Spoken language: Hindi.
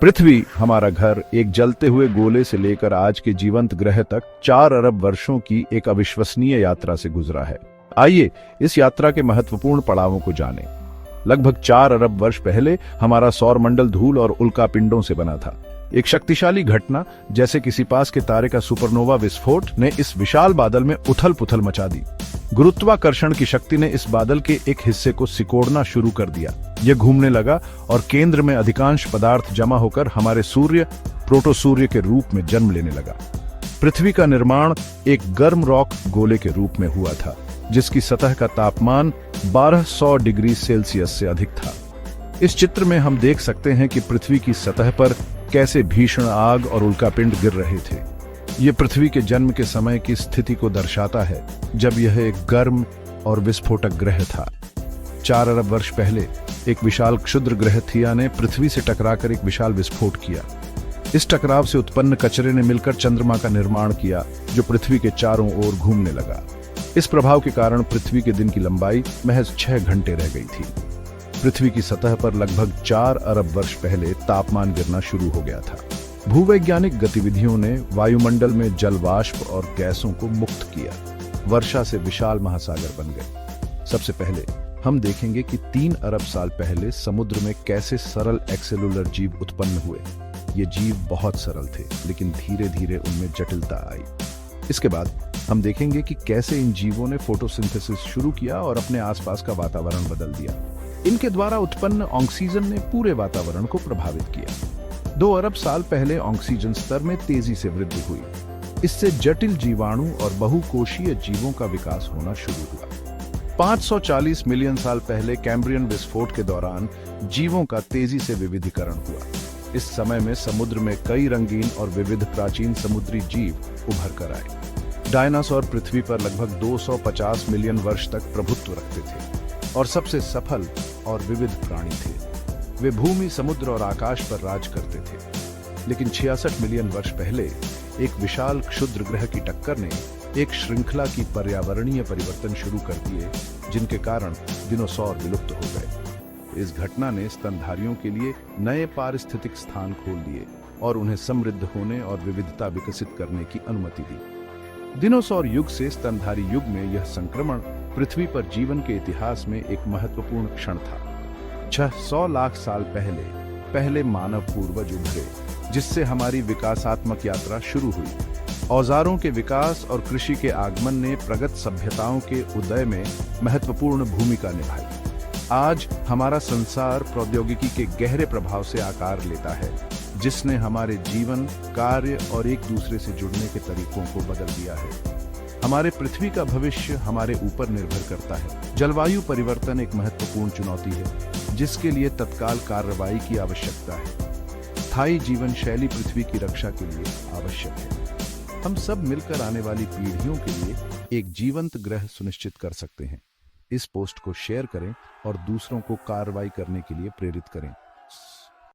पृथ्वी हमारा घर एक जलते हुए गोले से लेकर आज के जीवंत ग्रह तक 4 अरब वर्षों की एक अविश्वसनीय यात्रा से गुजरा है। आइए इस यात्रा के महत्वपूर्ण पड़ावों को जानें। लगभग 4 अरब वर्ष पहले हमारा सौरमंडल धूल और उल्कापिंडों से बना था। एक शक्तिशाली घटना जैसे किसी पास के तारे का सुपरनोवा विस्फोट ने इस विशाल बादल में उथल पुथल मचा दी। गुरुत्वाकर्षण की शक्ति ने इस बादल के एक हिस्से को सिकोड़ना शुरू कर दिया। यह घूमने लगा और केंद्र में अधिकांश पदार्थ जमा होकर हमारे सूर्य प्रोटोसूर्य के रूप में जन्म लेने लगा। पृथ्वी का निर्माण एक गर्म रॉक गोले के रूप में हुआ था, जिसकी सतह का तापमान 1200 डिग्री सेल्सियस से अधिक था। इस चित्र में हम देख सकते हैं कि पृथ्वी की सतह पर कैसे भीषण आग और उल्कापिंड गिर रहे थे। यह पृथ्वी के जन्म के समय की स्थिति को दर्शाता है, जब यह एक गर्म और विस्फोटक ग्रह था। 4 अरब वर्ष पहले एक विशाल क्षुद्र ग्रह थिया ने पृथ्वी से टकराकर एक विशाल विस्फोट किया। इस टकराव से उत्पन्न कचरे ने मिलकर चंद्रमा का निर्माण किया, जो पृथ्वी के चारों ओर घूमने लगा। इस प्रभाव के कारण पृथ्वी के दिन की लंबाई महज 6 घंटे रह गई थी। पृथ्वी की सतह पर लगभग 4 अरब वर्ष पहले तापमान गिरना शुरू हो गया था। भूवैज्ञानिक गतिविधियों ने वायुमंडल में जलवाष्प और गैसों को मुक्त किया। वर्षा से विशाल महासागर बन गए। सबसे पहले हम देखेंगे कि 3 अरब साल पहले समुद्र में कैसे सरल एक्सेलुलर जीव उत्पन्न हुए। ये जीव बहुत सरल थे, लेकिन धीरे धीरे उनमें जटिलता आई। इसके बाद हम देखेंगे कि कैसे इन जीवों ने फोटोसिंथेसिस शुरू किया और अपने आसपास का वातावरण बदल दिया। इनके द्वारा उत्पन्न ऑक्सीजन ने पूरे वातावरण को प्रभावित किया। 2 अरब साल पहले ऑक्सीजन स्तर में तेजी से वृद्धि हुई। इससे जटिल जीवाणु और बहुकोशीय जीवों का विकास होना शुरू हुआ। 540 मिलियन साल पहले कैम्ब्रियन विस्फोट के दौरान जीवों का तेजी से विविधीकरण हुआ। इस समय में समुद्र में कई रंगीन और विविध प्राचीन समुद्री जीव उभर कर आए। डायनासोर पृथ्वी पर लगभग 250 मिलियन वर्ष तक प्रभुत्व रखते थे और सबसे सफल और विविध प्राणी थे। वे भूमि, समुद्र और आकाश पर राज करते थे। लेकिन 66 मिलियन वर्ष पहले एक विशाल क्षुद्र ग्रह की टक्कर ने एक श्रृंखला की पर्यावरणीय परिवर्तन शुरू कर दिए, जिनके कारण डिनोसॉर विलुप्त हो गए। इस घटना ने स्तनधारियों के लिए नए पारिस्थितिक स्थान खोल दिए और उन्हें समृद्ध होने और विविधता विकसित करने की अनुमति दी। डिनोसॉर युग से स्तनधारी युग में यह संक्रमण पृथ्वी पर जीवन के इतिहास में एक महत्वपूर्ण क्षण था। 600 लाख साल पहले मानव पूर्वज उभरे, जिससे हमारी विकासात्मक यात्रा शुरू हुई। औजारों के विकास और कृषि के आगमन ने प्रगत सभ्यताओं के उदय में महत्वपूर्ण भूमिका निभाई। आज हमारा संसार प्रौद्योगिकी के गहरे प्रभाव से आकार लेता है, जिसने हमारे जीवन, कार्य और एक दूसरे से जुड़ने के तरीकों को बदल दिया है। हमारे पृथ्वी का भविष्य हमारे ऊपर निर्भर करता है। जलवायु परिवर्तन एक महत्वपूर्ण चुनौती है, जिसके लिए तत्काल कार्रवाई की आवश्यकता है। स्थायी जीवन शैली पृथ्वी की रक्षा के लिए आवश्यक है। हम सब मिलकर आने वाली पीढ़ियों के लिए एक जीवंत ग्रह सुनिश्चित कर सकते हैं। इस पोस्ट को शेयर करें और दूसरों को कार्रवाई करने के लिए प्रेरित करें।